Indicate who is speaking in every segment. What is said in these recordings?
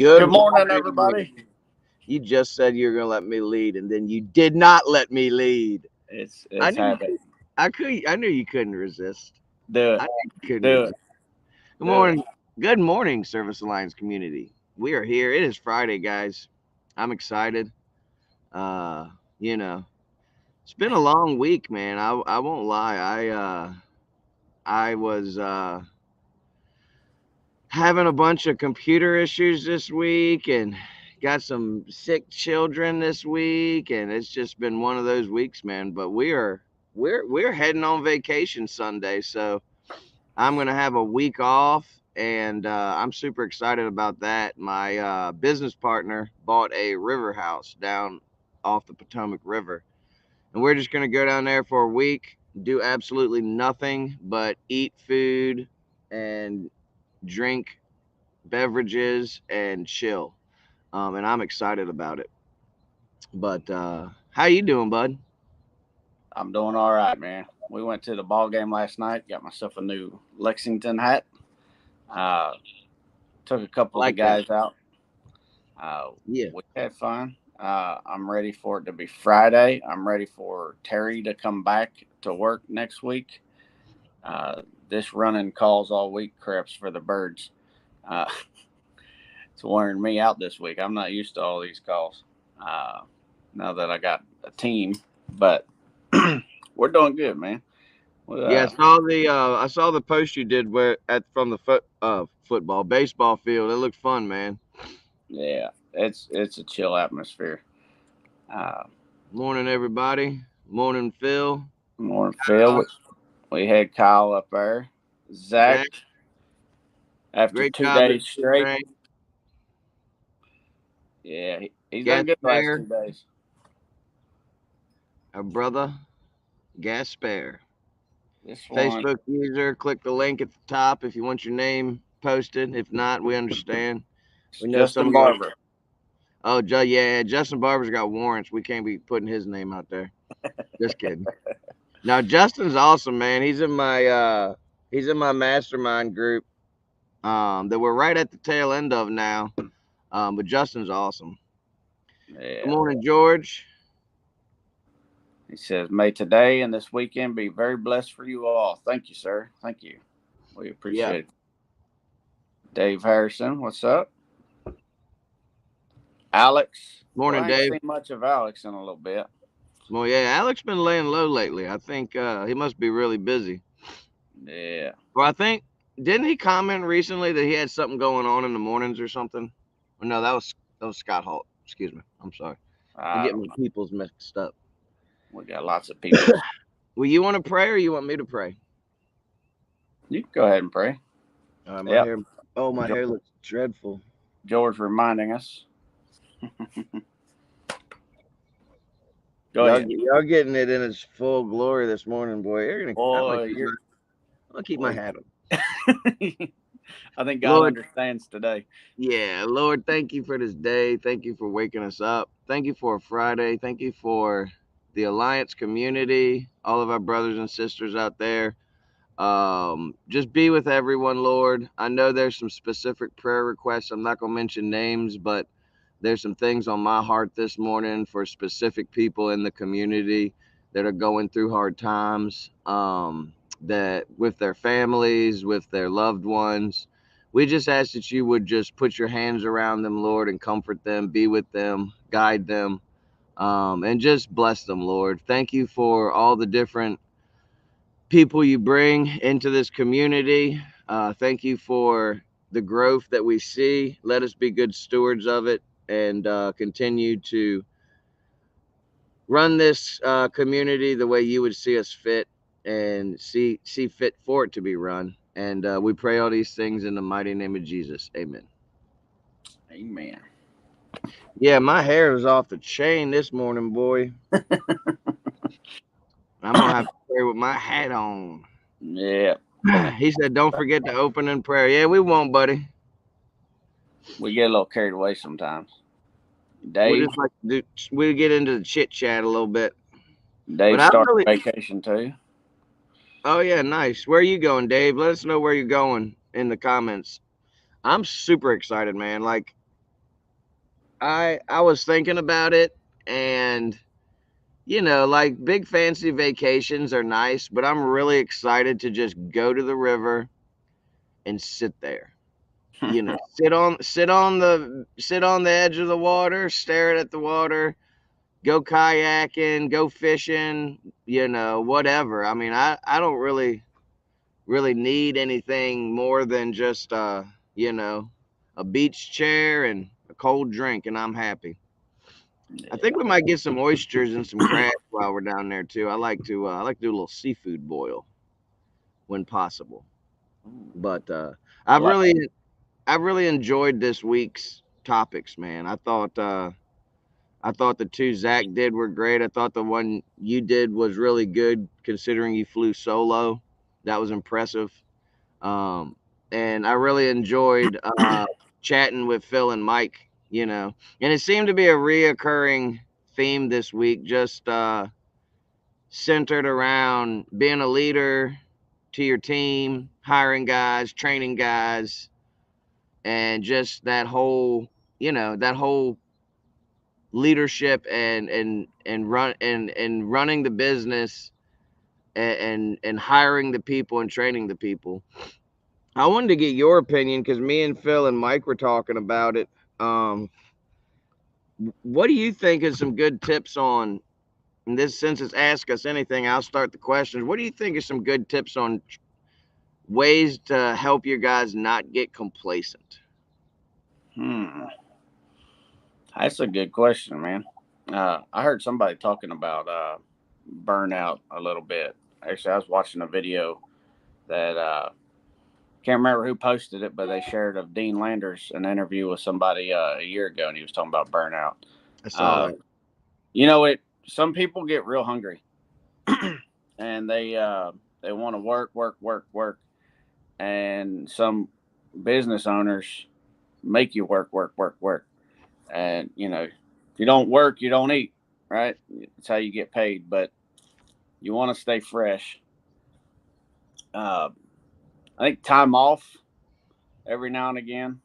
Speaker 1: Good
Speaker 2: morning,
Speaker 1: morning,
Speaker 2: everybody.
Speaker 1: You just said you were gonna let me lead, and then you did not let me lead.
Speaker 2: It's
Speaker 1: I knew you
Speaker 2: happening.
Speaker 1: could, I knew you couldn't resist.
Speaker 2: Do
Speaker 1: I
Speaker 2: it.
Speaker 1: knew you couldn't
Speaker 2: Do it.
Speaker 1: resist. Good
Speaker 2: Do it.
Speaker 1: morning. Good morning, Service Alliance community. We are here. It is Friday, guys. I'm excited. Uh, you know, it's been a long week, man. I won't lie. I was having a bunch of computer issues this week and got some sick children this week, and it's just been one of those weeks, man. But we're heading on vacation Sunday, so I'm gonna have a week off, and I'm super excited about that. My business partner bought a river house down off the Potomac River, and we're just gonna go down there for a week, do absolutely nothing but eat food and drink beverages and chill. And I'm excited about it. But how you doing, bud?
Speaker 2: I'm doing all right, man. We went to the ball game last night. Got myself a new Lexington hat. Uh, took a couple of the
Speaker 1: Like that.
Speaker 2: guys out.
Speaker 1: Yeah.
Speaker 2: We had fun. I'm ready for it to be Friday. I'm ready for Terry to come back to work next week. This running calls all week craps for the birds. Uh, it's wearing me out this week. I'm not used to all these calls. Now that I got a team, but we're doing good, man.
Speaker 1: Yeah, I saw the post you did where at from the football baseball field. It looked fun, man.
Speaker 2: Yeah, it's a chill atmosphere. Uh,
Speaker 1: Morning, everybody. Morning, Phil.
Speaker 2: Morning, Phil. We had Kyle up there. Zach,
Speaker 1: Zach,
Speaker 2: after
Speaker 1: great
Speaker 2: two
Speaker 1: job this
Speaker 2: days straight.
Speaker 1: morning.
Speaker 2: Yeah, he's done good the last 2 days.
Speaker 1: Our brother, Gasper.
Speaker 2: This one,
Speaker 1: Facebook user, click the link at the top if you want your name posted. If not, we understand. We know some
Speaker 2: Justin
Speaker 1: of you.
Speaker 2: Barber.
Speaker 1: Oh, yeah, Justin Barber's got warrants. We can't be putting his name out there. Just kidding. Now Justin's awesome, man. He's in my mastermind group. That we're right at the tail end of now. But Justin's awesome.
Speaker 2: Yeah.
Speaker 1: Good morning, George.
Speaker 2: He says, "May today and this weekend be very blessed for you all." Thank you, sir. Thank you. We appreciate it. Dave Harrison, what's up? Alex.
Speaker 1: Morning,
Speaker 2: I ain't
Speaker 1: Dave.
Speaker 2: seen much of Alex in a little bit.
Speaker 1: Well, yeah, Alex been laying low lately. I think he must be really busy.
Speaker 2: Yeah.
Speaker 1: Well, I think didn't he comment recently that he had something going on in the mornings or something? Or no, that was Scott Holt. Excuse me. I'm sorry. I
Speaker 2: I
Speaker 1: get
Speaker 2: don't
Speaker 1: my
Speaker 2: know.
Speaker 1: peoples mixed up.
Speaker 2: We got lots of people.
Speaker 1: Well, you want to pray or you want me to pray?
Speaker 2: You can go ahead and pray.
Speaker 1: My hair. Oh, my hair looks dreadful.
Speaker 2: George reminding us. Go ahead.
Speaker 1: Y'all getting it in its full glory this morning, boy. I'm gonna keep my hat on.
Speaker 2: I think God understands today.
Speaker 1: Yeah, Lord, thank you for this day. Thank you for waking us up. Thank you for a Friday. Thank you for the Alliance community, all of our brothers and sisters out there. Just be with everyone, Lord. I know there's some specific prayer requests. I'm not gonna mention names, but there's some things on my heart this morning for specific people in the community that are going through hard times, that with their families, with their loved ones. We just ask that you would just put your hands around them, Lord, and comfort them, be with them, guide them, and just bless them, Lord. Thank you for all the different people you bring into this community. Thank you for the growth that we see. Let us be good stewards of it and continue to run this community the way you would see us fit and see fit for it to be run. And we pray all these things in the mighty name of Jesus. Amen.
Speaker 2: Amen.
Speaker 1: Yeah, my hair is off the chain this morning, boy. I'm gonna have to pray with my hat on.
Speaker 2: Yeah.
Speaker 1: He said, "Don't forget to open in prayer." Yeah, we won't, buddy.
Speaker 2: We get a little carried away sometimes.
Speaker 1: We
Speaker 2: Dave.
Speaker 1: just like to we get into the chit chat a little bit.
Speaker 2: Dave started vacation too.
Speaker 1: Oh yeah, nice. Where are you going, Dave? Let us know where you're going in the comments. I'm super excited, man. Like I was thinking about it, and like big fancy vacations are nice, but I'm really excited to just go to the river and sit there. Sit on the edge of the water, stare at the water, go kayaking, go fishing, whatever. I mean, I don't really need anything more than just you know, a beach chair and a cold drink, and I'm happy. I think we might get some oysters and some crabs while we're down there too. I like to do a little seafood boil when possible. But
Speaker 2: I
Speaker 1: I've
Speaker 2: like.
Speaker 1: really I've really enjoyed this week's topics, man. I thought the two Zach did were great. I thought the one you did was really good considering you flew solo. That was impressive. Um, and I really enjoyed chatting with Phil and Mike. And it seemed to be a reoccurring theme this week, just centered around being a leader to your team, hiring guys, training guys, and just that whole leadership and running the business and hiring the people and training the people. I wanted to get your opinion because me and Phil and Mike were talking about it. Um, what do you think is some good tips on? In this, since it's ask us anything, I'll start the questions. What do you think is some good tips on ways to help your guys not get complacent?
Speaker 2: Hmm. That's a good question, man. I heard somebody talking about burnout a little bit. Actually, I was watching a video that can't remember who posted it, but they shared of Dean Landers an interview with somebody a year ago, and he was talking about burnout.
Speaker 1: I saw
Speaker 2: Uh,
Speaker 1: that.
Speaker 2: it. Some people get real hungry, and they want to work, work, work, work, and some business owners make you work, work, work, work, and if you don't work, you don't eat, right? It's how you get paid, but you want to stay fresh. Uh, I think time off every now and again.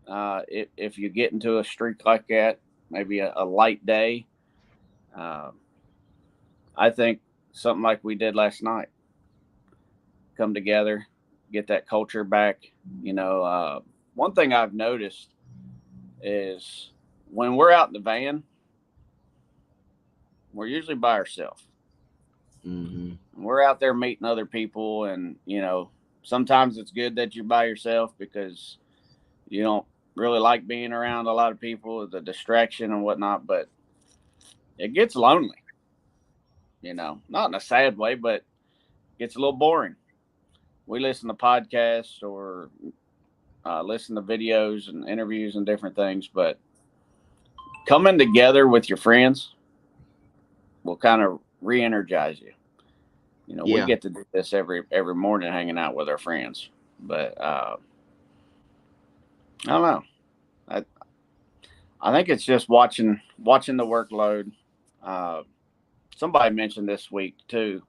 Speaker 2: If you get into a streak like that, maybe a light day, uh, I think something like we did last night, come together, get that culture back. One thing I've noticed is when we're out in the van, we're usually by ourselves.
Speaker 1: Mm-hmm.
Speaker 2: We're out there meeting other people, and sometimes it's good that you're by yourself because you don't really like being around a lot of people, the distraction and whatnot. But it gets lonely, not in a sad way, but it gets a little boring. We listen to podcasts or listen to videos and interviews and different things, but coming together with your friends will kind of re-energize you. We
Speaker 1: Yeah.
Speaker 2: get to do this every morning, hanging out with our friends. But I don't know. I I think it's just watching the workload. Uh, Somebody mentioned this week too.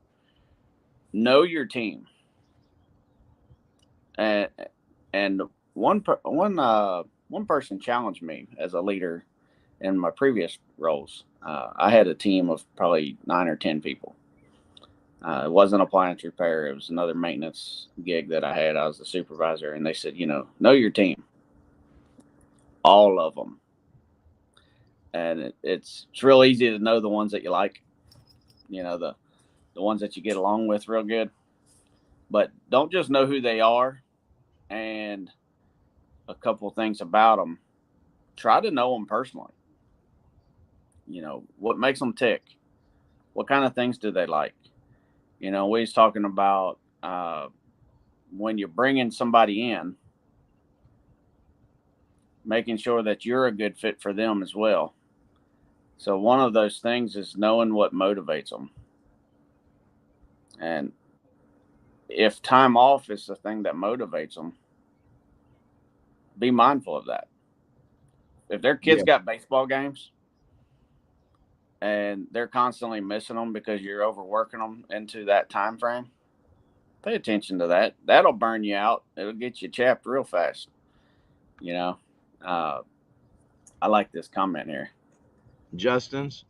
Speaker 2: Know your team, and and one person challenged me as a leader in my previous roles. I had a team of probably 9 or 10 people. It wasn't appliance repair; it was another maintenance gig that I had. I was the supervisor, and they said, know your team, all of them, and it's real easy to know the ones that you like. The ones that you get along with real good, but don't just know who they are and a couple of things about them. Try to know them personally. What makes them tick. What kind of things do they like? We was talking about when you're bringing somebody in, making sure that you're a good fit for them as well. So one of those things is knowing what motivates them. And if time off is the thing that motivates them, be mindful of that. If their kids
Speaker 1: Yeah.
Speaker 2: got baseball games and they're constantly missing them because you're overworking them into that time frame, pay attention to that. That'll burn you out. It'll get you chapped real fast. You know, uh, I like this comment here.
Speaker 1: Justin's.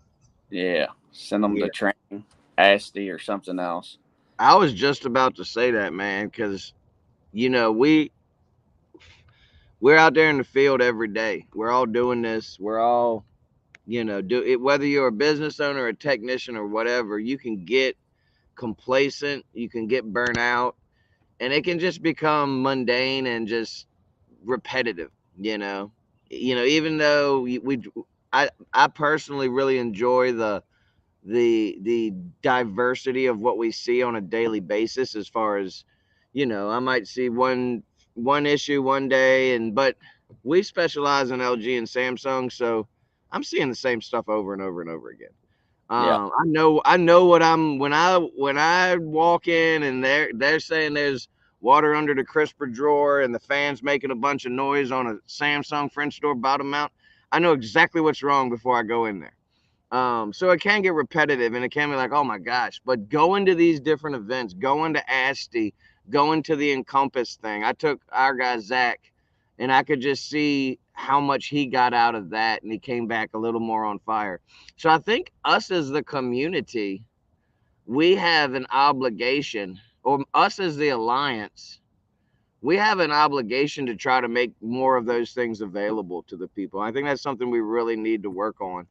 Speaker 2: Yeah, send them
Speaker 1: Yeah.
Speaker 2: to training, ASTI or something else.
Speaker 1: I was just about to say that, man, because we're out there in the field every day. We're all doing this. We're all, do it. Whether you're a business owner, a technician, or whatever, you can get complacent. You can get burnt out, and it can just become mundane and just repetitive. You know, Even though I personally really enjoy the diversity of what we see on a daily basis. As far as, I might see one issue one day, but we specialize in LG and Samsung, so I'm seeing the same stuff over and over and over again.
Speaker 2: Yeah.
Speaker 1: I know what I'm when I walk in and they're saying there's water under the crisper drawer and the fan's making a bunch of noise on a Samsung French door bottom mount. I know exactly what's wrong before I go in there. So it can get repetitive and it can be like, oh my gosh. But going to these different events, going to ASTI, going to the Encompass thing. I took our guy Zach, and I could just see how much he got out of that, and he came back a little more on fire. So I think us as the community, we have an obligation, or us as the alliance, we have an obligation to try to make more of those things available to the people. I think that's something we really need to work on,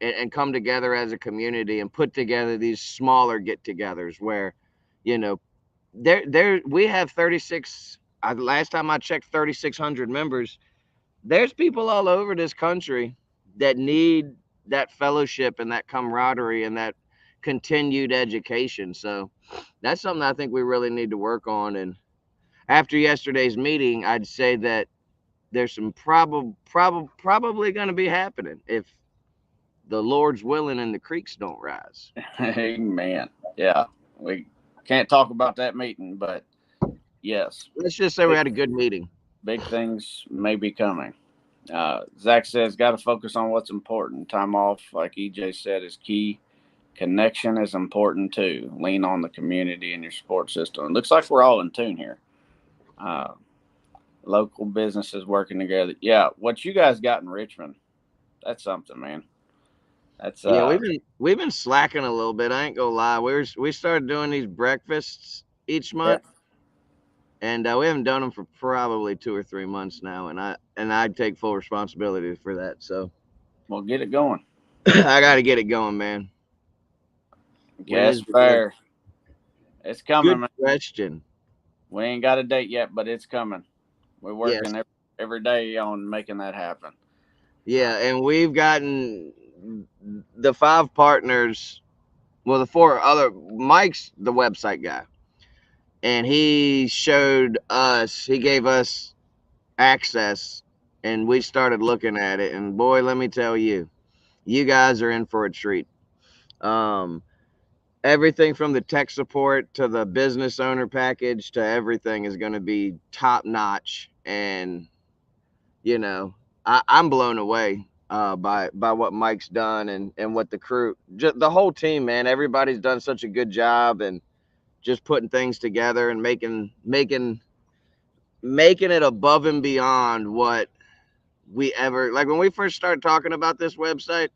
Speaker 1: and come together as a community and put together these smaller get-togethers where, you know, there we have 36. Last time I checked, 3,600 members. There's people all over this country that need that fellowship and that camaraderie and that continued education. So that's something I think we really need to work on. And after yesterday's meeting, I'd say that there's some probably going to be happening if the Lord's willing and the creeks don't rise.
Speaker 2: Amen. Yeah, we can't talk about that meeting, but yes,
Speaker 1: Let's just say we
Speaker 2: big,
Speaker 1: had a good meeting.
Speaker 2: big things may be coming. Zach says, got to focus on what's important. Time off, like EJ said, is key. Connection is important too. Lean on the community and your support system. It looks like we're all in tune here. Uh, Local businesses working together. Yeah, what you guys got in Richmond, that's something, man. That's
Speaker 1: Yeah, we've been slacking a little bit. I ain't gonna lie. We started doing these breakfasts each
Speaker 2: yeah.
Speaker 1: month, and we haven't done them for probably 2 or 3 months now. And I take full responsibility for that. So
Speaker 2: We'll get it going.
Speaker 1: I got to get it going, man. When
Speaker 2: Gas
Speaker 1: is the day?
Speaker 2: fare. It's coming,
Speaker 1: Good
Speaker 2: man.
Speaker 1: question.
Speaker 2: We ain't got a date yet, but it's coming. We're
Speaker 1: Yes,
Speaker 2: working every day on making that happen.
Speaker 1: yeah, and we've gotten the 5 partners. Well, the 4 other. Mike's the website guy, and he showed us. He gave us access, and we started looking at it. And boy, let me tell you, you guys are in for a treat. Um, Everything from the tech support to the business owner package to everything is going to be top notch. And you know, I'm blown away by what Mike's done and what the crew, just the whole team, man. Everybody's done such a good job and just putting things together and making it above and beyond what we ever, like when we first started talking about this website.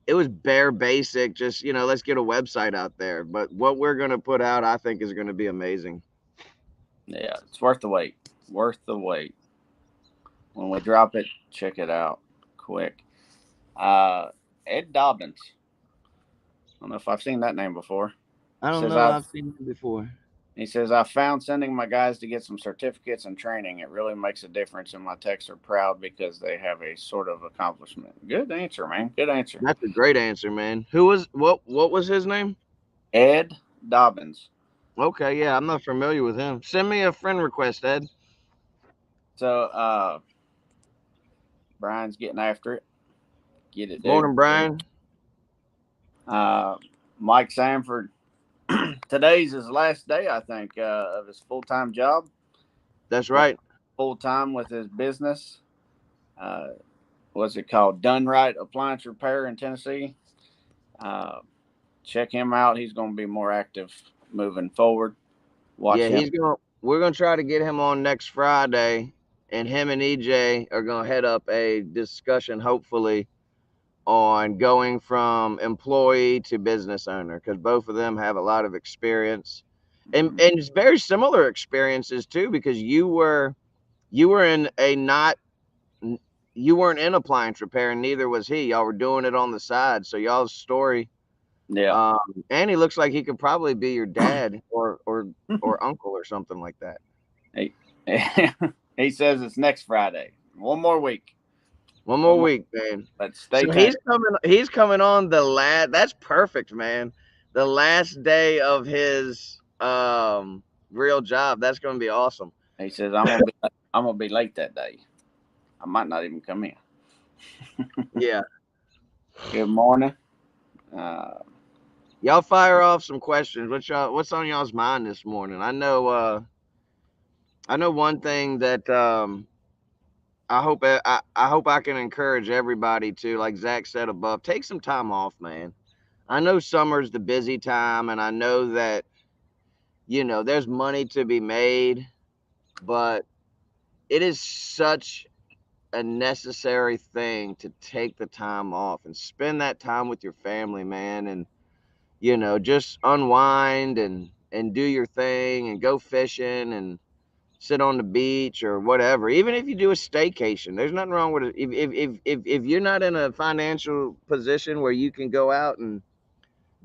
Speaker 1: It was bare basic, just, let's get a website out there. But what we're going to put out, I think, is going to be amazing.
Speaker 2: Yeah, it's worth the wait. Worth the wait. When we drop it, check it out quick. Uh, Ed Dobbins. I don't know if I've seen that name before.
Speaker 1: I don't
Speaker 2: Says
Speaker 1: know.
Speaker 2: I've
Speaker 1: I've seen it before.
Speaker 2: He says, I found sending my guys to get some certificates and training. It really makes a difference, and my techs are proud because they have a sort of accomplishment. Good answer, man. Good answer.
Speaker 1: That's a great answer, man. What was his name?
Speaker 2: Ed Dobbins.
Speaker 1: Okay, yeah, I'm not familiar with him. Send me a friend request, Ed.
Speaker 2: So, Brian's getting after it. Get it, dude.
Speaker 1: Morning, Brian.
Speaker 2: Uh, Mike Sanford. Today's his last day, I think, of his full time job.
Speaker 1: That's right.
Speaker 2: Full time with his business. Uh, what's it called? Done Right Appliance Repair in Tennessee. Uh, Check him out. He's going to be more active moving forward. Watch
Speaker 1: Yeah,
Speaker 2: him.
Speaker 1: we're gonna try to get him on next Friday. and him and EJ are gonna head up a discussion, hopefully, on going from employee to business owner, because both of them have a lot of experience, and it's very similar experiences too, because you were in a not you weren't in appliance repair, and neither was he. Y'all were doing it on the side, so y'all's story.
Speaker 2: Yeah.
Speaker 1: And he looks like he could probably be your dad or uncle or something like that.
Speaker 2: he, he says it's next Friday. One more week.
Speaker 1: One
Speaker 2: One
Speaker 1: more
Speaker 2: more.
Speaker 1: week, man.
Speaker 2: But stay
Speaker 1: So
Speaker 2: tuned.
Speaker 1: he's coming on the last. That's perfect, man. The last day of his real job. That's going to be awesome.
Speaker 2: He says I'm gonna be late that day. I might not even come in.
Speaker 1: Yeah.
Speaker 2: Good morning. Uh,
Speaker 1: Y'all fire off some questions. What's on y'all's mind this morning? I know one thing that I hope I can encourage everybody to, like Zach said above, take some time off, man. I know summer's the busy time, and I know that there's money to be made, but it is such a necessary thing to take the time off and spend that time with your family, man, and just unwind and do your thing and go fishing and sit on the beach or whatever. Even if you do a staycation, there's nothing wrong with it. If you're not in a financial position where you can go out and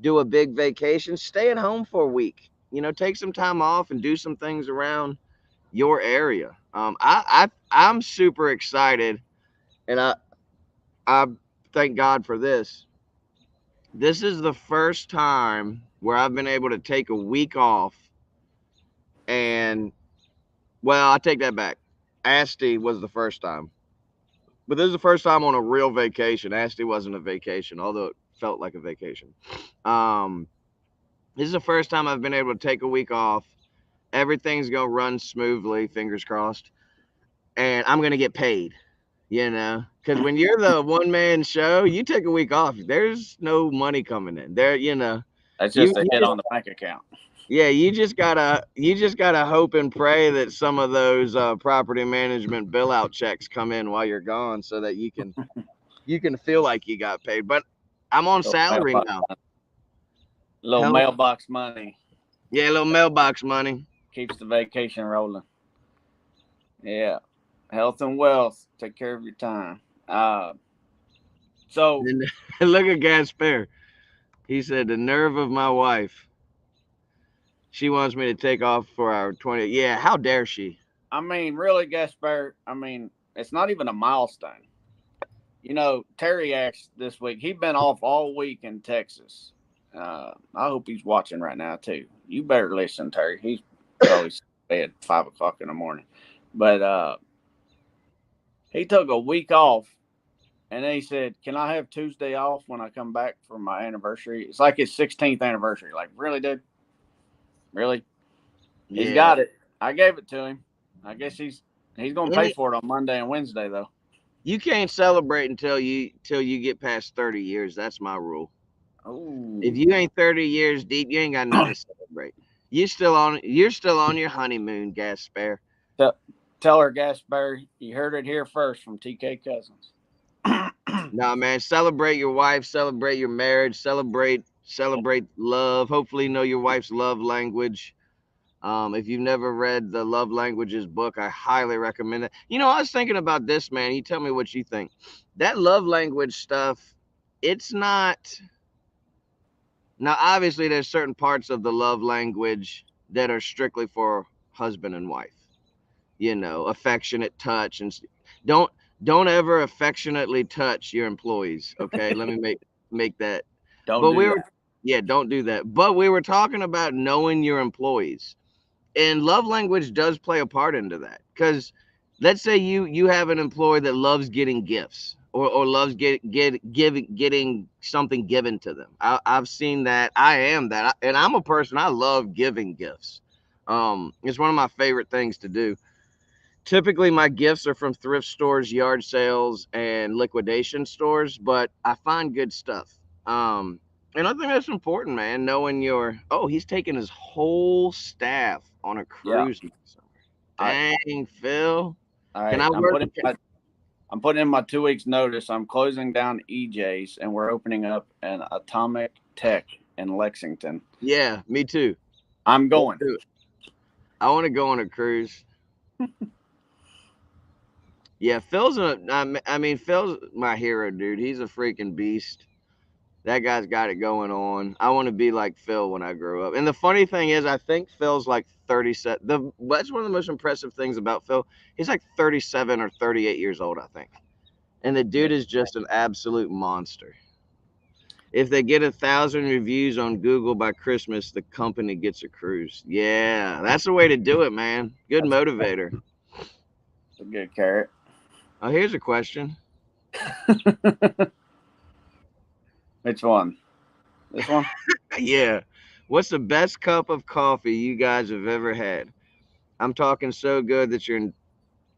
Speaker 1: do a big vacation, stay at home for a week. Take some time off and do some things around your area. I'm super excited, and I thank God for this. This is the first time where I've been able to take a week off, and well, I take that back. Asti was the first time, but this is the first time on a real vacation. Asti wasn't a vacation, although it felt like a vacation. Um, this is the first time I've been able to take a week off. Everything's gonna run smoothly, fingers crossed, and I'm gonna get paid. Because when you're the one man show, you take a week off. There's no money coming in there.
Speaker 2: that's
Speaker 1: You,
Speaker 2: just a
Speaker 1: you
Speaker 2: hit
Speaker 1: just
Speaker 2: on the bank account.
Speaker 1: yeah, you just gotta hope and pray that some of those property management bill out checks come in while you're gone, so that you can feel like you got paid. But I'm on
Speaker 2: Little
Speaker 1: salary
Speaker 2: mailbox,
Speaker 1: now.
Speaker 2: little
Speaker 1: Hell,
Speaker 2: mailbox money
Speaker 1: yeah, a little mailbox money.
Speaker 2: keeps the vacation rolling. Yeah, health and wealth. Take care of your time. So
Speaker 1: And look at Gasper. He said the nerve of my wife. She wants me to take off for our 20. Yeah, how dare she?
Speaker 2: I mean, really, Gaspar. I mean, it's not even a milestone. Terry asked this week. He'd been off all week in Texas. I hope he's watching right now too. You better listen, Terry. He's probably at 5 o'clock in the morning. But he took a week off, and then he said, "Can I have Tuesday off when I come back for my anniversary?" It's like his 16th anniversary. Like, really, dude? Really? He's
Speaker 1: Yeah.
Speaker 2: got it. I gave it to him. I guess he's gonna pay
Speaker 1: Any,
Speaker 2: for it on Monday and Wednesday though.
Speaker 1: you can't celebrate until you get past 30 years. That's my rule. If
Speaker 2: Oh,
Speaker 1: you ain't 30 years deep, you ain't got nothing to celebrate. You're still on your honeymoon, Gasper.
Speaker 2: tell, tell her, Gaspar, you heard it here first from TK Cousins.
Speaker 1: Nah, man, celebrate your wife, celebrate your marriage, celebrate love. Hopefully you know your wife's love language. If you've never read the Love Languages book, I highly recommend it. I was thinking about this, man. You tell me what you think. That love language stuff, it's not. Now, obviously, there's certain parts of the love language that are strictly for husband and wife. Affectionate touch, and don't don't ever affectionately touch your employees. Okay, let me make that.
Speaker 2: Don't
Speaker 1: But
Speaker 2: do
Speaker 1: we
Speaker 2: that.
Speaker 1: were, yeah, don't do that. But we were talking about knowing your employees, and love language does play a part into that, because let's say you have an employee that loves getting gifts, or loves getting something given to them. I've seen that. I am that, and I'm a person, I love giving gifts. It's one of my favorite things to do. Typically my gifts are from thrift stores, yard sales, and liquidation stores, but I find good stuff. And I think that's important, man. Knowing he's taking his whole staff on a
Speaker 2: Yeah,
Speaker 1: cruise next summer.
Speaker 2: I
Speaker 1: Dang, Phil.
Speaker 2: All
Speaker 1: Can
Speaker 2: right,
Speaker 1: I work?
Speaker 2: I'm putting in my 2 weeks notice. I'm closing down EJ's, and we're opening up an Atomic Tech in Lexington.
Speaker 1: Yeah, me too.
Speaker 2: I'm
Speaker 1: Let's
Speaker 2: going.
Speaker 1: do it. I want to go on a cruise. Yeah, I mean, Phil's my hero, dude. He's a freaking beast. That guy's got it going on. I want to be like Phil when I grow up. And the funny thing is, I think Phil's like 37. That's one of the most impressive things about Phil. He's like 37 or 38 years old, I think. And the
Speaker 2: Yeah.
Speaker 1: dude is just an absolute monster. If they get 1,000 reviews on Google by Christmas, the company gets a cruise. Yeah, that's the way to do it, man. Good
Speaker 2: That's
Speaker 1: motivator.
Speaker 2: a good carrot.
Speaker 1: Oh, here's a question.
Speaker 2: Which one? This one?
Speaker 1: Yeah. What's the best cup of coffee you guys have ever had? I'm talking so good that your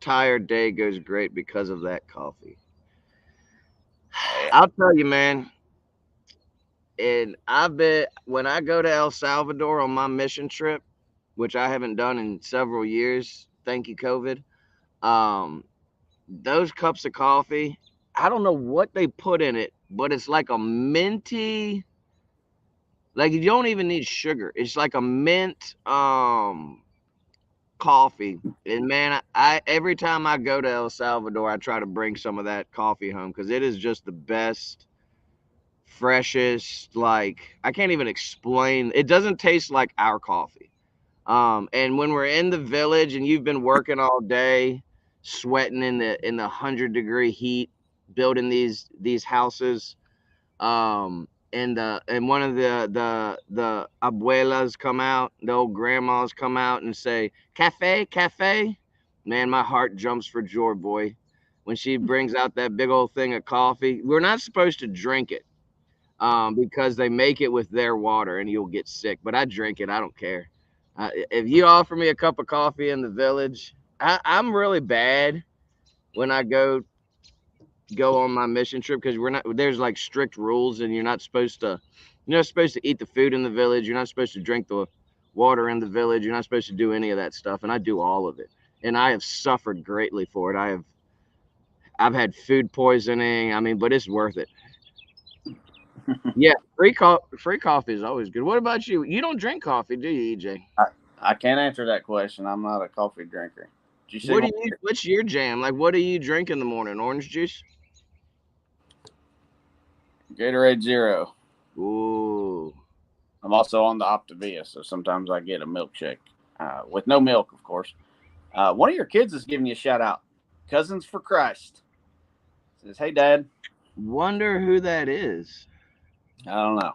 Speaker 1: entire day goes great because of that coffee.
Speaker 2: Yeah.
Speaker 1: I'll tell you, man. And when I go to El Salvador on my mission trip, which I haven't done in several years, thank you, COVID. Um, those cups of coffee, I don't know what they put in it, but it's like a minty, like you don't even need sugar. It's like a mint coffee. And man, I every time I go to El Salvador, I try to bring some of that coffee home because it is just the best, freshest. Like I can't even explain. It doesn't taste like our coffee. And when we're in the village and you've been working all day, sweating in the 100-degree heat, building these houses, and one of the abuelas come out, the old grandmas come out and say, "Cafe, cafe." Man, my heart jumps for joy, boy. When she brings out that big old thing of coffee, we're not supposed to drink it, because they make it with their water and you'll get sick. But I drink it. I don't care. If you offer me a cup of coffee in the village, I'm really bad when I go on my mission trip because there's like strict rules and you're not supposed to eat the food in the village. You're not supposed to drink the water in the village. You're not supposed to do any of that stuff. And I do all of it. And I have suffered greatly for it. I've had food poisoning. I mean, but it's worth it. Yeah, free coffee is always good. What about you? You don't drink coffee, do you, EJ?
Speaker 2: I can't answer that question. I'm not a coffee drinker. Did you see
Speaker 1: What's your jam? Like, what do you drink in the morning? Orange juice?
Speaker 2: Gatorade Zero?
Speaker 1: Ooh.
Speaker 2: I'm also on the Optavia, so sometimes I get a milkshake with no milk, of course. One of your kids is giving you a shout out. Cousins for Christ says, "Hey, Dad."
Speaker 1: Wonder who that is.
Speaker 2: I don't know.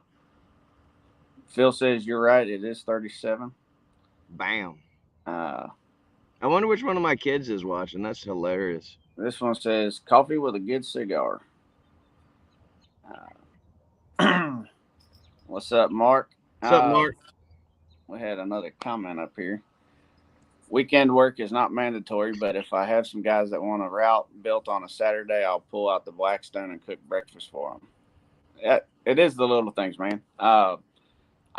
Speaker 2: Phil says you're right. It is 37.
Speaker 1: Bam.
Speaker 2: Uh,
Speaker 1: I wonder which one of my kids is watching. That's hilarious.
Speaker 2: this one says coffee with a good cigar. What's up, Mark?
Speaker 1: What's up, Mark?
Speaker 2: We had another comment up here. Weekend work is not mandatory, but if I have some guys that want a route built on a Saturday, I'll pull out the Blackstone and cook breakfast for them. It is the little things, man. I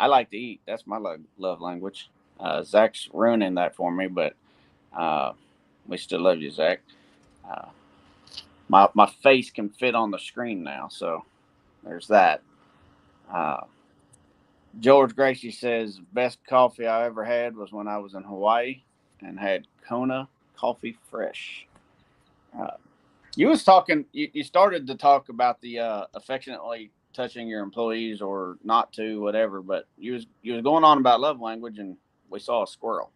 Speaker 2: like to eat. That's my love language. Zach's ruining that for me, but we still love you, Zach. Uh, my face can fit on the screen now, so there's that. Uh, George Gracie says best coffee I ever had was when I was in Hawaii and had Kona Coffee Fresh. Uh, you was talking. You started to talk about the affectionately touching your employees or not to whatever, but you was going on about love language, and we saw a squirrel.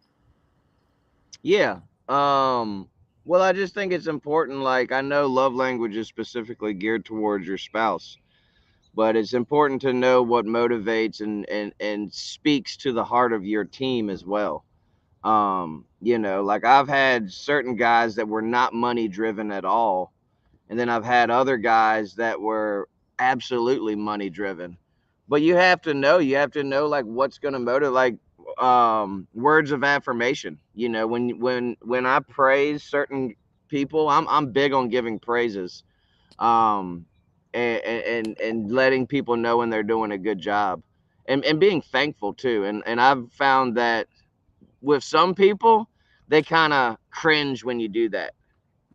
Speaker 1: Yeah. Well, I just think it's important. Like, I know love language is specifically geared towards your spouse, but it's important to know what motivates and speaks to the heart of your team as well. Like I've had certain guys that were not money driven at all, and then I've had other guys that were absolutely money driven. But you have to know like what's going to motivate, like words of affirmation. When I praise certain people, I'm big on giving praises, um and letting people know when they're doing a good job, and being thankful too. And I've found that with some people, they kind of cringe when you do that.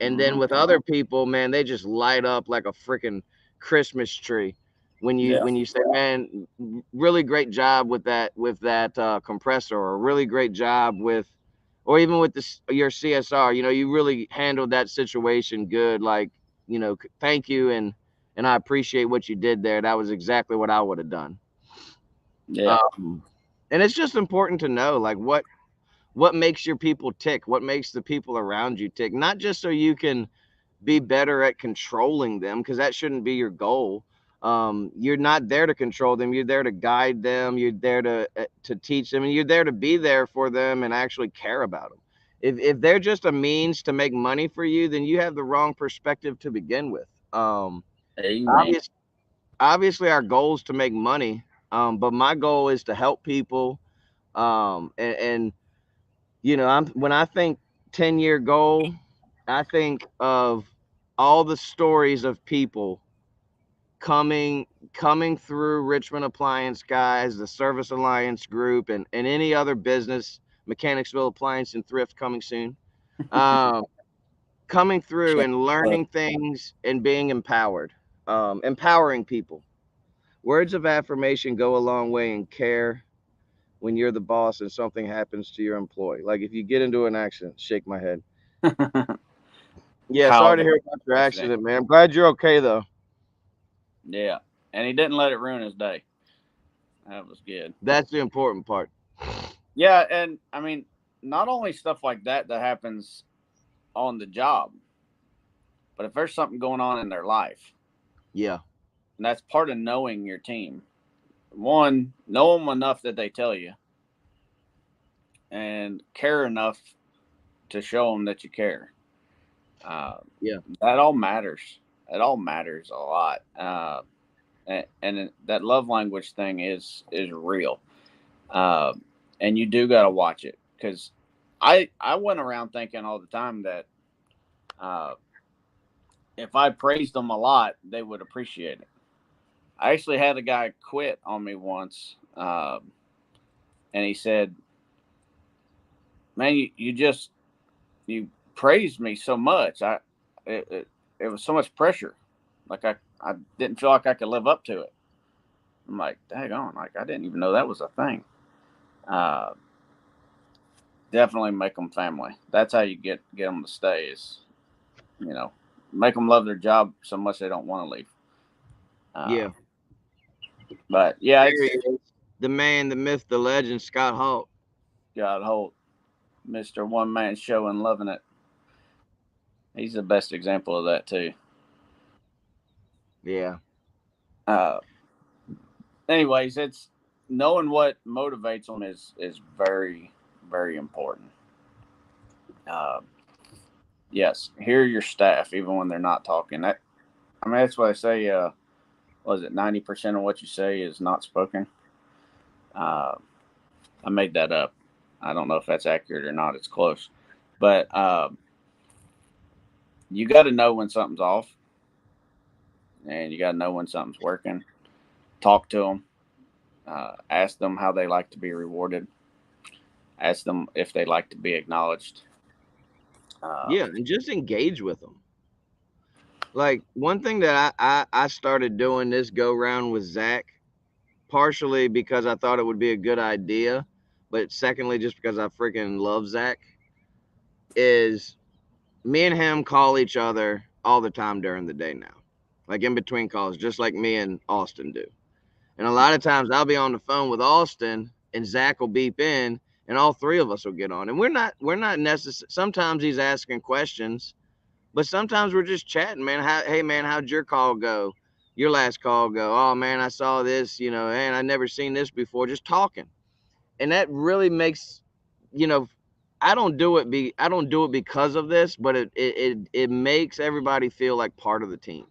Speaker 1: And then with other people, man, they just light up like a freaking Christmas tree
Speaker 2: Yeah.
Speaker 1: when you say, man, really great job with that compressor, or a really great job with, or even with this your CSR. You really handled that situation good. Like, thank you, and I appreciate what you did there. That was exactly what I would have done.
Speaker 2: Yeah.
Speaker 1: Um, and it's just important to know, like, what makes your people tick, what makes the people around you tick, not just so you can be better at controlling them, because that shouldn't be your goal. You're not there to control them. You're there to guide them. You're there to teach them, and you're there to be there for them and actually care about them. If they're just a means to make money for you, then you have the wrong perspective to begin with.
Speaker 2: Amen.
Speaker 1: Obvious, Obviously, our goal is to make money, but my goal is to help people. And when I think 10-year goal, I think of all the stories of people coming coming through Richmond Appliance Guys, the Service Alliance Group, and any other business, Mechanicsville Appliance and Thrift coming soon. Um, Coming through
Speaker 2: Check.
Speaker 1: and
Speaker 2: But
Speaker 1: learning things and being empowered, empowering people. Words of affirmation go a long way in care when you're the boss and something happens to your employee. Like if you get into an accident, shake my head. Yeah,
Speaker 2: Kyle
Speaker 1: sorry to
Speaker 2: got
Speaker 1: hear about your
Speaker 2: accident.
Speaker 1: accident, man. I'm glad you're okay though.
Speaker 2: Yeah. And he didn't let it ruin his day. That was good.
Speaker 1: That's the important part.
Speaker 2: Yeah, and I mean, not only stuff like that happens on the job, but if there's something going on in their life,
Speaker 1: Yeah,
Speaker 2: and that's part of knowing your team. One, know them enough that they tell you, and care enough to show them that you care. Uh,
Speaker 1: yeah,
Speaker 2: that all matters. It all matters a lot. And that love language thing is real. Uh, and you do got to watch it, because I went around thinking all the time that uh, if I praised them a lot, they would appreciate it. I actually had a guy quit on me once, and he said, "Man, you just you praised me so much. It, it, it was so much pressure. Like I didn't feel like I could live up to it." I'm like, "Daggone! Like I didn't even know that was a thing." Uh, Definitely make them family. That's how you get them to stay. Is, you know, make them love their job so much they don't want to leave. Uh,
Speaker 1: yeah.
Speaker 2: but yeah,
Speaker 1: There he
Speaker 2: it's
Speaker 1: is. The man, the myth, the legend, Scott Hall.
Speaker 2: God hold Mister One Man Show and loving it. He's the best example of that too.
Speaker 1: Yeah,
Speaker 2: Uh, Anyways, it's knowing what motivates them is very important. Uh, yes, hear your staff even when they're not talking. I mean, that's why I say. Was it 90% of what you say is not spoken? Uh, I made that up. I don't know if that's accurate or not. It's close, but you got to know when something's off, and you got to know when something's working. Talk to them. Ask them how they like to be rewarded. Ask them if they like to be acknowledged. Uh,
Speaker 1: yeah, and just engage with them. Like one thing that I started doing this go round with Zach, partially because I thought it would be a good idea, but secondly just because I freaking love Zach, is me and him call each other all the time during the day now, like in between calls, just like me and Austin do. And a lot of times I'll be on the phone with Austin and Zach will beep in and all three of us will get on. And we're not necessary. Sometimes he's asking questions, but sometimes we're just chatting, man. Hey man, how'd your call go? Your last call go? Oh man, I saw this, and I never seen this before. Just talking. And that really makes, you know, I don't do it because of this, but it makes everybody feel like part of the team.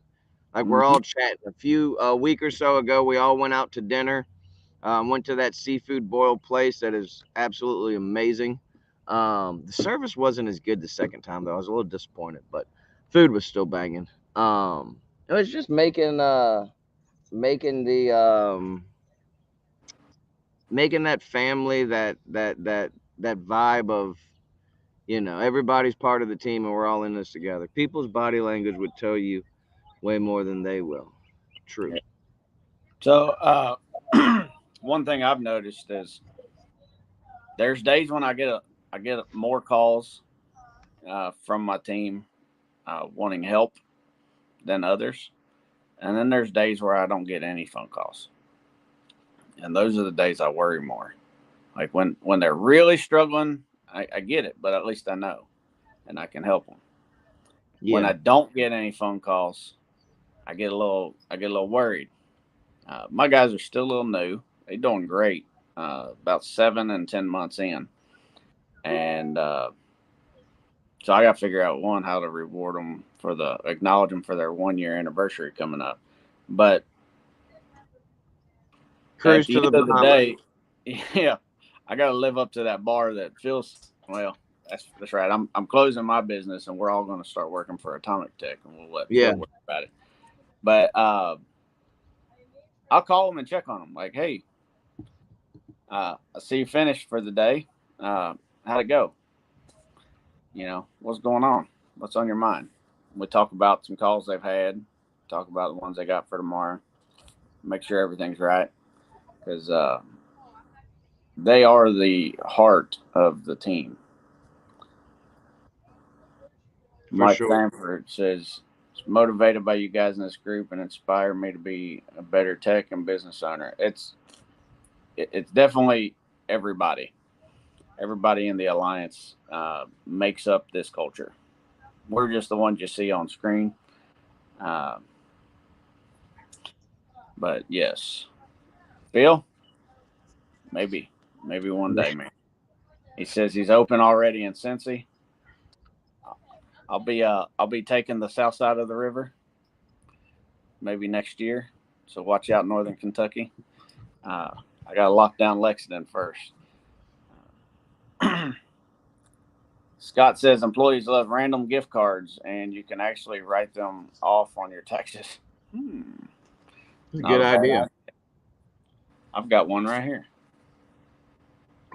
Speaker 1: Like we're
Speaker 2: mhm.
Speaker 1: all chatting. A week or so ago, we all went out to dinner. Went to that seafood boil place that is absolutely amazing. The service wasn't as good the second time though. I was a little disappointed, but food was still banging. It was just making the making that family, that vibe of Everybody's part of the team and we're all in this together. People's body language would tell you way more than they will. True.
Speaker 2: Yeah. So, one thing I've noticed is there's days when I get more calls from my team wanting help than others, and then there's days where I don't get any phone calls, and those are the days I worry more. Like when they're really struggling, I get it, but at least I know and I can help them. When
Speaker 1: Yeah.
Speaker 2: I don't get any phone calls, I get a little worried. My guys are still a little new. They're doing great. About 7 and 10 months in, and so I got to figure out one how to reward them for acknowledge them for their 1 year anniversary coming up. But at
Speaker 1: Cruise
Speaker 2: the
Speaker 1: to the
Speaker 2: end of the
Speaker 1: Bahamas.
Speaker 2: day, yeah, I got to live up to that bar that feels well. That's right. I'm closing my business, and we're all going to start working for Atomic Tech, and we'll let
Speaker 1: Yeah.
Speaker 2: Phil worry about it. But I'll call them and check on them. Like, hey, I see you finished for the day. How'd it go? What's going on? What's on your mind? We talk about some calls they've had, talk about the ones they got for tomorrow, make sure everything's right. Because they are the heart of the team.
Speaker 1: For
Speaker 2: Mike
Speaker 1: sure.
Speaker 2: Sanford says, "It's motivated by you guys in this group and inspired me to be a better tech and business owner." It's definitely everybody. Everybody in the alliance makes up this culture. We're just the ones you see on screen. Uh, but yes, Phil, maybe one day, man. He says he's open already in Cincy. I'll be taking the south side of the river maybe next year. So watch out, Northern Kentucky. I got to lock down Lexington first. Scott says employees love random gift cards, and you can actually write them off on your taxes.
Speaker 1: It's a
Speaker 2: Not
Speaker 1: good
Speaker 2: a bad
Speaker 1: idea.
Speaker 2: idea. I've got one right here.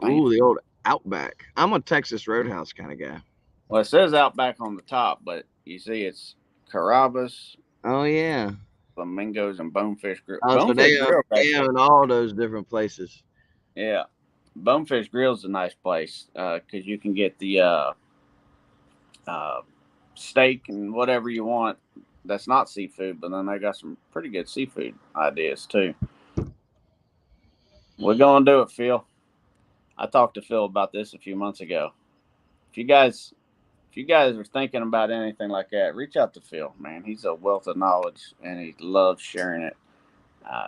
Speaker 2: Bam.
Speaker 1: Ooh, the old Outback. I'm a Texas Roadhouse kind of guy.
Speaker 2: Well, it says Outback on the top, but you see it's Carrabba's,
Speaker 1: Oh yeah.
Speaker 2: Flamingos, and Bonefish Grill.
Speaker 1: Oh, so
Speaker 2: Bonefish Grill,
Speaker 1: they
Speaker 2: actually.
Speaker 1: own all those different places.
Speaker 2: Yeah. Bonefish Grill's a nice place because you can get the uh, steak and whatever you want that's not seafood, but then they got some pretty good seafood ideas too. We're going to do it, Phil. I talked to Phil about this a few months ago. If you guys are thinking about anything like that, reach out to Phil, man. He's a wealth of knowledge and he loves sharing it.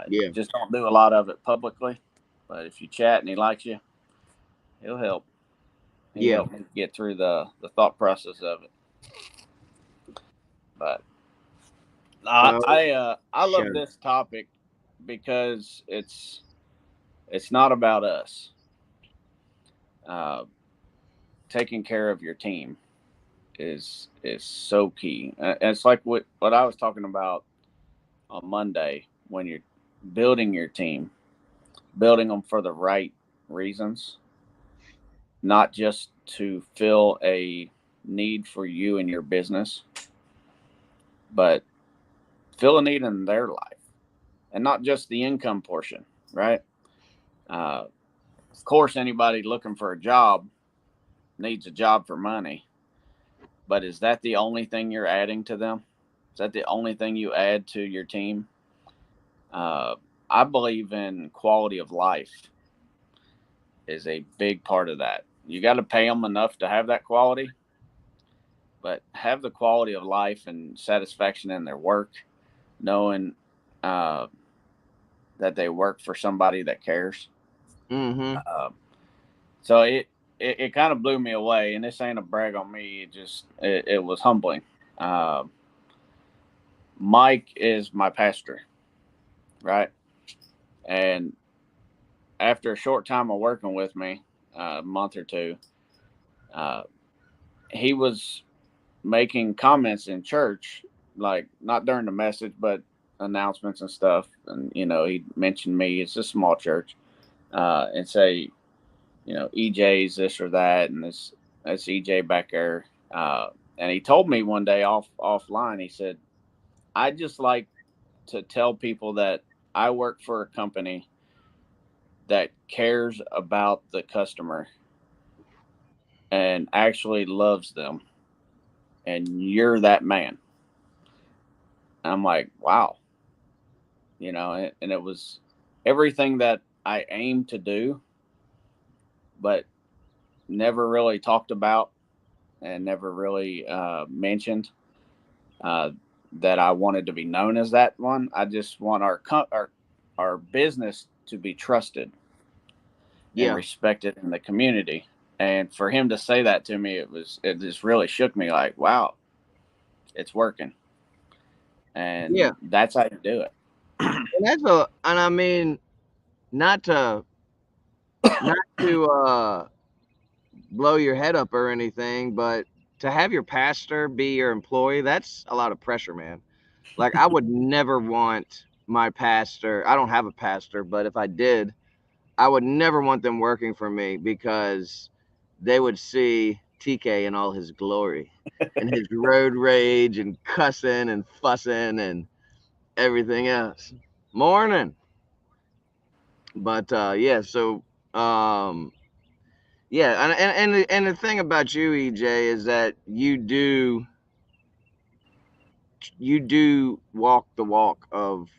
Speaker 1: Yeah.
Speaker 2: Just don't do a lot of it publicly, but if you chat and he likes you, he'll help. He
Speaker 1: Yeah.
Speaker 2: helped me get through the thought process of it. But
Speaker 1: Oh,
Speaker 2: I love
Speaker 1: sure.
Speaker 2: this topic because it's not about us. Uh, Taking care of your team is so key. And it's like what I was talking about on Monday when you're building your team, building them for the right reasons, not just to fill a need for you and your business, but fill a need in their life and not just the income portion, right? Of course, anybody looking for a job needs a job for money, but is that the only thing you're adding to them? Is that the only thing you add to your team? Uh, I believe in quality of life is a big part of that. You got to pay them enough to have that quality, but have the quality of life and satisfaction in their work, knowing uh, that they work for somebody that cares.
Speaker 1: Mm-hmm.
Speaker 2: Uh, so it kind of blew me away, and this ain't a brag on me. It was humbling. Uh, Mike is my pastor, right? And after a short time of working with me, a month or two, uh, he was making comments in church, like not during the message, but announcements and stuff. And he mentioned me. It's a small church, and say, EJ's this or that, and this. That's EJ back there. And he told me one day offline. He said, "I just like to tell people that I work for a company that cares about the customer and actually loves them, and you're that man." And I'm like, wow, and it was everything that I aimed to do, but never really talked about and never really mentioned uh, that I wanted to be known as that one. I just want our business to be trusted and
Speaker 1: Yeah.
Speaker 2: respected in the community. And for him to say that to me, it just really shook me. Like, wow, it's working,
Speaker 1: Yeah.
Speaker 2: and that's how you do it.
Speaker 1: And I mean, not to not to blow your head up or anything, but to have your pastor be your employee, that's a lot of pressure, man. Like I would never want my pastor. I don't have a pastor, but if I did, I would never want them working for me because they would see TK in all his glory and his road rage and cussing and fussing and everything else. Morning. But yeah, so um yeah, and the thing about you, EJ, is that you do walk the walk of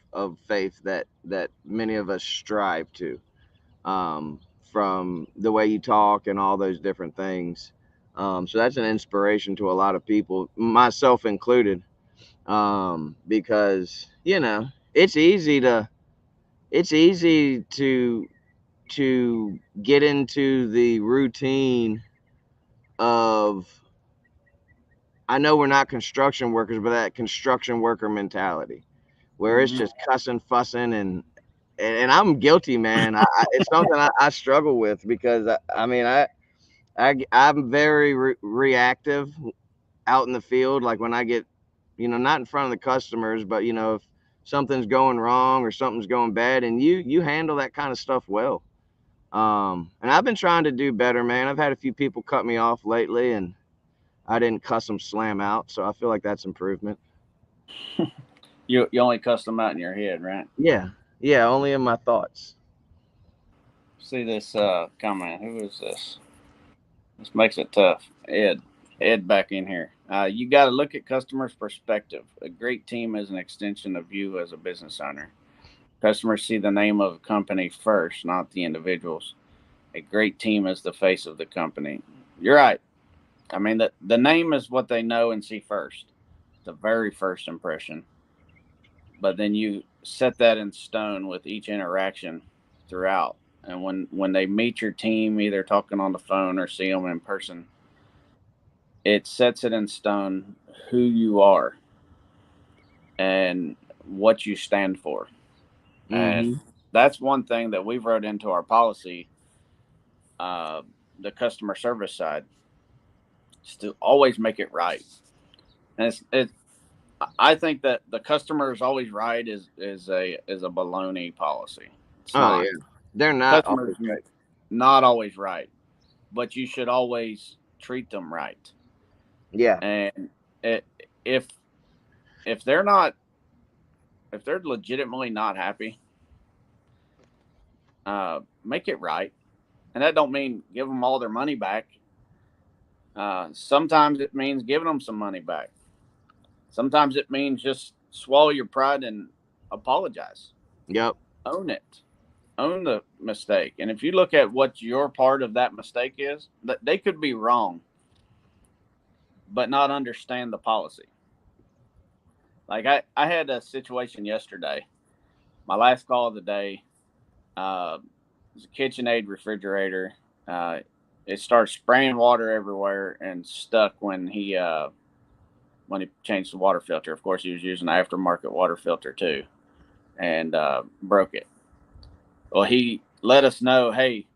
Speaker 1: faith that many of us strive to, from the way you talk and all those different things. So that's an inspiration to a lot of people, myself included, because it's easy to get into the routine of, I know we're not construction workers, but that construction worker mentality where it's
Speaker 2: Mm-hmm.
Speaker 1: just cussing, fussing, and I'm guilty, man. It's something I struggle with because I mean I'm very reactive out in the field. Like when I get, not in front of the customers, but if something's going wrong or something's going bad, and you handle that kind of stuff well. And I've been trying to do better, man. I've had a few people cut me off lately, and I didn't cuss them slam out, so I feel like that's improvement.
Speaker 2: You only cuss them out in your head, right?
Speaker 1: Yeah, yeah, only in my thoughts.
Speaker 2: See this comment. Who is this? This makes it tough. Ed back in here. You got to look at customers' perspective. A great team is an extension of you as a business owner. Customers see the name of a company first, not the individuals. A great team is the face of the company. You're right. I mean, the name is what they know and see first, the very first impression. But then you set that in stone with each interaction throughout. And when they meet your team, either talking on the phone or see them in person, it sets it in stone who you are and what you stand for. And
Speaker 1: Mm-hmm.
Speaker 2: that's one thing that we've wrote into our policy, uh, the customer service side, is to always make it right. And I think that the customer is always right is a baloney policy. It's
Speaker 1: Oh
Speaker 2: not.
Speaker 1: yeah, they're not
Speaker 2: Customers
Speaker 1: always right.
Speaker 2: not always right, but you should always treat them right.
Speaker 1: Yeah.
Speaker 2: And it, if if they're not if they're legitimately not happy, make it right. And that don't mean give them all their money back. Sometimes it means giving them some money back. Sometimes it means just swallow your pride and apologize.
Speaker 1: Yep.
Speaker 2: Own it. Own the mistake. And if you look at what your part of that mistake is, that they could be wrong, but not understand the policy. Like I had a situation yesterday. My last call of the day was a KitchenAid refrigerator. Uh, it started spraying water everywhere and stuck when he changed the water filter. Of course, he was using an aftermarket water filter too, and broke it. Well, he let us know, hey,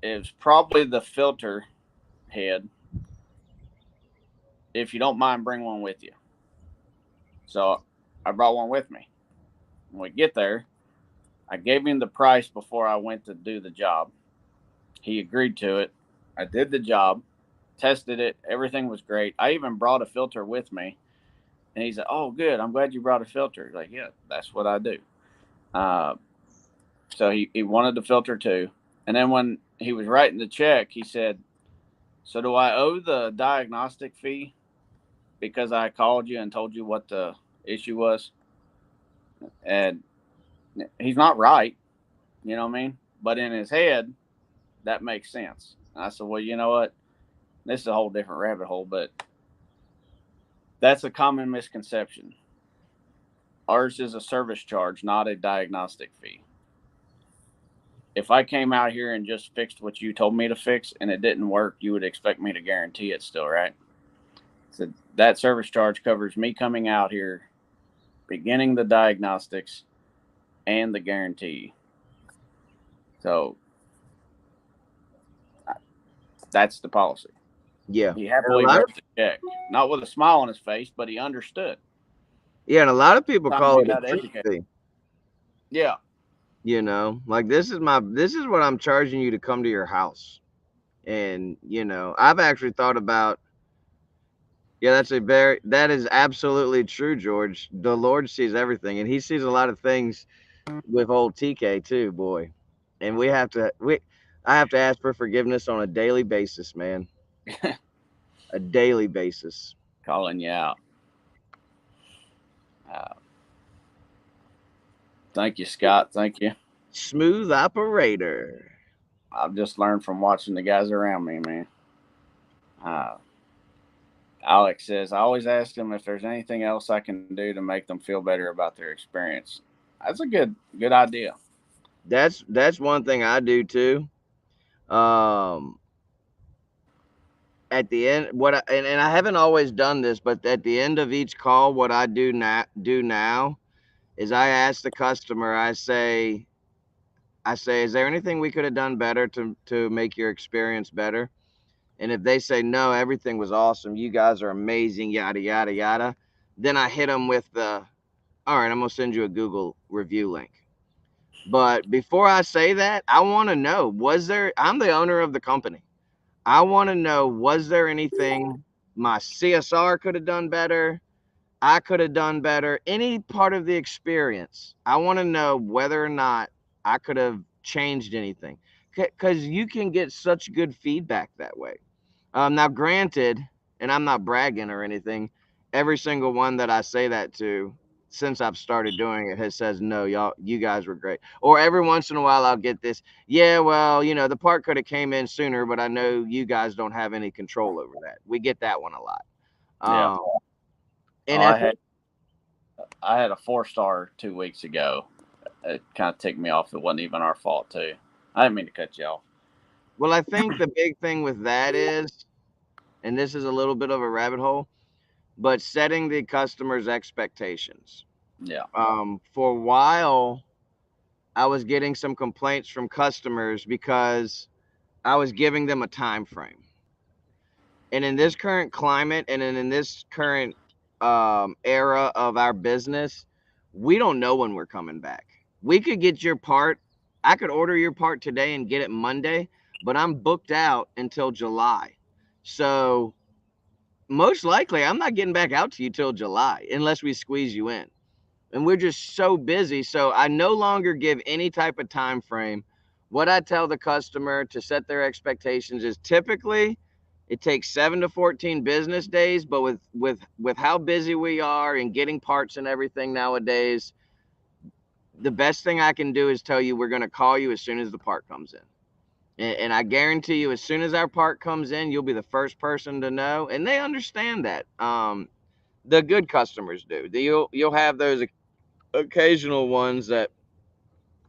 Speaker 2: it was probably the filter head. If you don't mind, bring one with you. So I brought one with me. When we get there, I gave him the price before I went to do the job. He agreed to it. I did the job, tested it. Everything was great. I even brought a filter with me. And he said, "Oh, good. I'm glad you brought a filter." Like, yeah, that's what I do. Uh, so he wanted the filter too. And then when he was writing the check, he said, "So do I owe the diagnostic fee because I called you and told you what the issue was?" And he's not right, you know what I mean? But in his head, that makes sense. And I said, "Well, you know what? This is a whole different rabbit hole, but that's a common misconception. Ours is a service charge, not a diagnostic fee. If I came out here and just fixed what you told me to fix and it didn't work, you would expect me to guarantee it still, right?" So that service charge covers me coming out here, beginning the diagnostics, and the guarantee. So that's the policy.
Speaker 1: Yeah.
Speaker 2: He
Speaker 1: And a
Speaker 2: happily
Speaker 1: lot of
Speaker 2: wrote the check, not with a smile on his face, but he understood.
Speaker 1: yeah, and a lot of people
Speaker 2: Sometimes
Speaker 1: call
Speaker 2: you
Speaker 1: it a
Speaker 2: got to
Speaker 1: fee
Speaker 2: educate.
Speaker 1: fee.
Speaker 2: Yeah,
Speaker 1: Like this is what I'm charging you to come to your house. And I've actually thought about, yeah, that is absolutely true, George. The Lord sees everything, and He sees a lot of things with old TK too, boy. And I have to ask for forgiveness on a daily basis, man. A daily basis.
Speaker 2: calling you out. Uh, Thank you, Scott. Thank you.
Speaker 1: Smooth operator.
Speaker 2: I've just learned from watching the guys around me, man. Uh, Alex says, "I always ask them if there's anything else I can do to make them feel better about their experience." That's a good idea.
Speaker 1: That's one thing I do too. Um, at the end, and I haven't always done this, but at the end of each call, what I do now is I ask the customer. I say, is there anything we could have done better to make your experience better? And if they say no, everything was awesome. You guys are amazing. Yada yada yada. Then I hit them with the, all right, I'm gonna send you a Google review link. But before I say that, I want to know, I'm the owner of the company. I want to know, was there anything my CSR could have done better? I could have done better. Any part of the experience, I want to know whether or not I could have changed anything. Because you can get such good feedback that way. Now, granted, and I'm not bragging or anything, every single one that I say that to since I've started doing it has says, no, you guys were great. Or every once in a while I'll get this, yeah, well, the part could have came in sooner, but I know you guys don't have any control over that. We get that one a lot.
Speaker 2: Yeah.
Speaker 1: Um,
Speaker 2: Oh,
Speaker 1: and at the,
Speaker 2: I had a 4-star 2 weeks ago. It kind of ticked me off. It wasn't even our fault too. I didn't mean to cut you off.
Speaker 1: well, I think the big thing with that is, and this is a little bit of a rabbit hole, but setting the customer's expectations.
Speaker 2: Yeah.
Speaker 1: For a while, I was getting some complaints from customers because I was giving them a time frame. And in this current climate and in this current era of our business, we don't know when we're coming back. We could get your part. I could order your part today and get it Monday, but I'm booked out until July. So most likely I'm not getting back out to you till July unless we squeeze you in. And we're just so busy. So I no longer give any type of time frame. What I tell the customer to set their expectations is typically it takes 7 to 14 business days, but with how busy we are and getting parts and everything nowadays, the best thing I can do is tell you we're going to call you as soon as the part comes in. And I guarantee you, as soon as our part comes in, you'll be the first person to know. And they understand that. The good customers do. You'll have those occasional ones that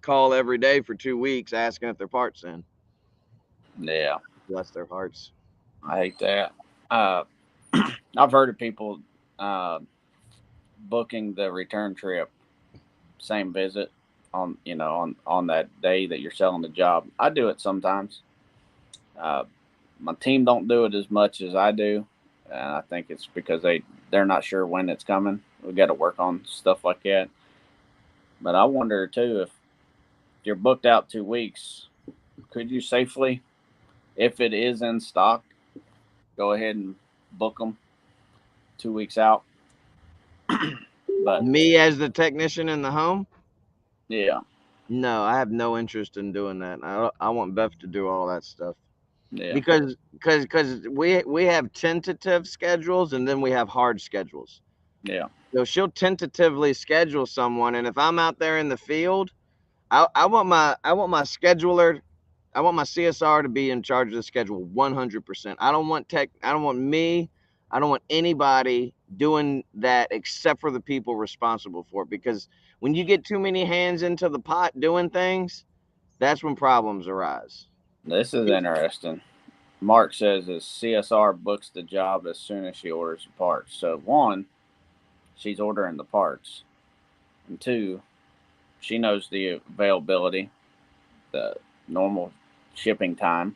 Speaker 1: call every day for 2 weeks asking if their parts in.
Speaker 2: Yeah.
Speaker 1: Bless their hearts.
Speaker 2: I hate that. Uh, I've heard of people uh, booking the return trip, same visit on that day that you're selling the job. I do it sometimes. Uh, my team don't do it as much as I do, and I think it's because they're not sure when it's coming. We got to work on stuff like that. But I wonder too if you're booked out 2 weeks, could you safely If it is in stock, go ahead and book them 2 weeks out. But
Speaker 1: Me as the technician in the home?
Speaker 2: yeah,
Speaker 1: No, I have no interest in doing that. I want Beth to do all that stuff
Speaker 2: yeah,
Speaker 1: because we have tentative schedules and then we have hard schedules.
Speaker 2: yeah.
Speaker 1: So she'll tentatively schedule someone, and if I'm out there in the field, I want my scheduler, I want my CSR to be in charge of the schedule 100%. I don't want tech. I don't want me. I don't want anybody doing that except for the people responsible for it. Because when you get too many hands into the pot doing things, that's when problems arise.
Speaker 2: This is interesting. Mark says his CSR books the job as soon as she orders the parts. So one, she's ordering the parts, and two, she knows the availability, the normal shipping time,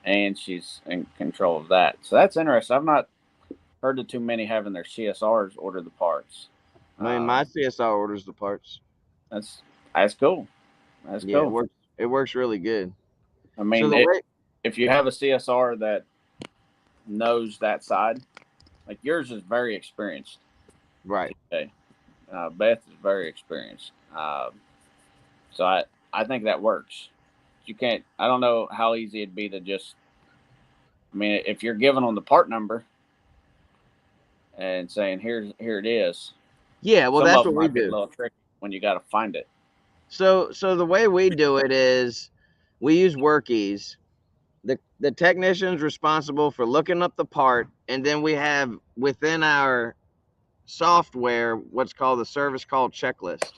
Speaker 2: and she's in control of that. So that's interesting. I've not heard of too many having their CSRs order the parts.
Speaker 1: I mean,
Speaker 2: Uh,
Speaker 1: my CSR orders the parts.
Speaker 2: that's that's cool. That's
Speaker 1: Yeah, it
Speaker 2: cool.
Speaker 1: works. It works really good.
Speaker 2: I
Speaker 1: So
Speaker 2: mean,
Speaker 1: the way,
Speaker 2: if you have a CSR that knows that side, like yours is very experienced.
Speaker 1: right?
Speaker 2: Okay, Beth is very experienced. So I think that works. You can't. I don't know how easy it'd be to just. I mean, if you're giving them the part number and saying here it is,
Speaker 1: Yeah, well,
Speaker 2: some
Speaker 1: that's
Speaker 2: of
Speaker 1: what
Speaker 2: them
Speaker 1: we
Speaker 2: might be a
Speaker 1: do.
Speaker 2: little tricky when you got to find it.
Speaker 1: So the way we do it is we use workies. The technician's responsible for looking up the part, and then we have within our software what's called the service call checklist.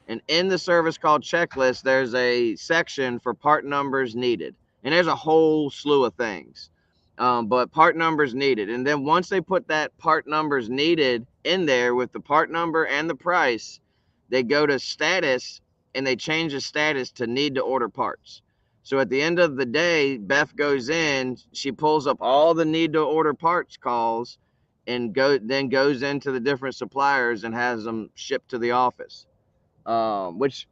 Speaker 1: And in the service call checklist, there's a section for part numbers needed, and there's a whole slew of things. But part numbers needed, and then once they put that part numbers needed in there with the part number and the price, they go to status and they change the status to need to order parts. So at the end of the day, Beth goes in, she pulls up all the need to order parts calls, and goes into the different suppliers and has them shipped to the office. Which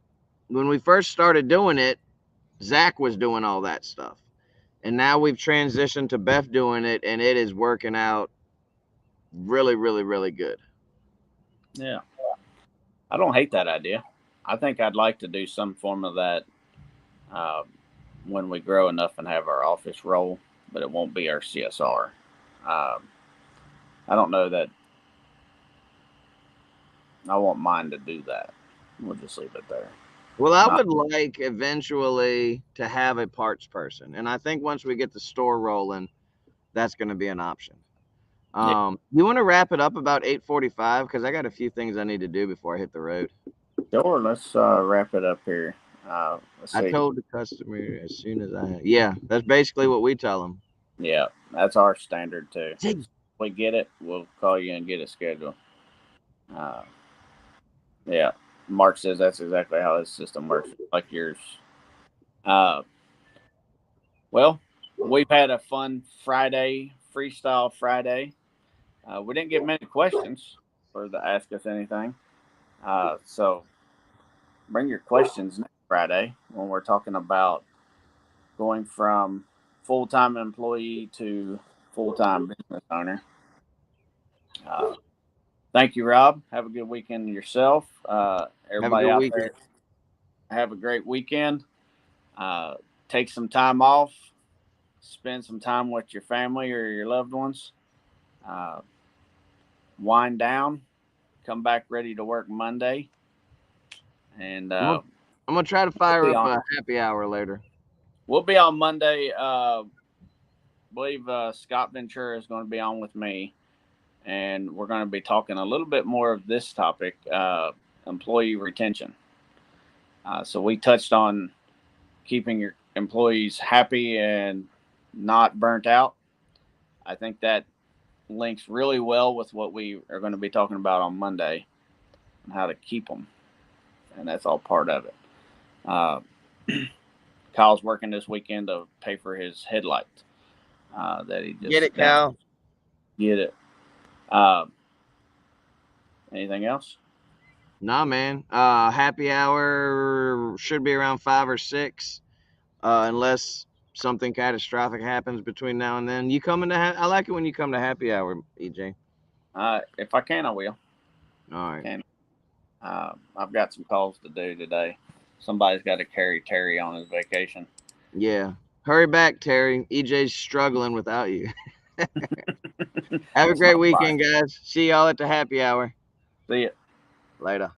Speaker 1: when we first started doing it, Zach was doing all that stuff. And now we've transitioned to Beth doing it, and it is working out really, really, really good.
Speaker 2: Yeah, I don't hate that idea. I think I'd like to do some form of that uh, when we grow enough and have our office role, but it won't be our CSR. Um, I don't know that I want mine to do that. We'll just leave it there.
Speaker 1: Well, I
Speaker 2: Uh,
Speaker 1: would like eventually to have a parts person. And I think once we get the store rolling, that's going to be an option.
Speaker 2: yeah,
Speaker 1: You want to wrap it up about 8:45 because I got a few things I need to do before I hit the road.
Speaker 2: sure. Let's wrap it up here. Let's
Speaker 1: I
Speaker 2: see.
Speaker 1: told the customer as soon as yeah, that's basically what we tell them.
Speaker 2: Yeah, that's our standard too.
Speaker 1: Zig.
Speaker 2: If we get it, we'll call you and get it scheduled. Uh, yeah, Mark says that's exactly how his system works, like yours. Uh, well, we've had a fun Friday, Freestyle Friday. We didn't get many questions for the Ask Us Anything. So bring your questions next Friday when we're talking about going from full time employee to full time business owner. Uh, thank you, Rob. Have a good weekend yourself.
Speaker 1: Have a
Speaker 2: Everybody
Speaker 1: good
Speaker 2: out
Speaker 1: weekend.
Speaker 2: there, have a great weekend. Uh, take some time off, spend some time with your family or your loved ones. Uh, wind down, come back ready to work Monday, and
Speaker 1: I'm gonna, I'm gonna try to fire
Speaker 2: we'll be
Speaker 1: up
Speaker 2: on.
Speaker 1: a happy hour later.
Speaker 2: We'll be on Monday. Believe Scott Ventura is going to be on with me, and we're going to be talking a little bit more of this topic, employee retention. So we touched on keeping your employees happy and not burnt out. I think that links really well with what we are going to be talking about on Monday and how to keep them, and that's all part of it. Uh, Kyle's working this weekend to pay for his headlight that he
Speaker 1: Get
Speaker 2: just
Speaker 1: it, Cal?
Speaker 2: get it. Uh, anything else?
Speaker 1: Nah, man. Happy hour should be around 5 or 6, unless something catastrophic happens between now and then, you come into. I like it when you come to happy hour, EJ.
Speaker 2: If I can, I will.
Speaker 1: All right.
Speaker 2: Can. I've got some calls to do today. Somebody's got to carry Terry on his vacation.
Speaker 1: Yeah. Hurry back, Terry. EJ's struggling without you. Have a
Speaker 2: It's
Speaker 1: great
Speaker 2: not fun.
Speaker 1: weekend, guys. See y'all at the happy hour.
Speaker 2: See ya.
Speaker 1: Later.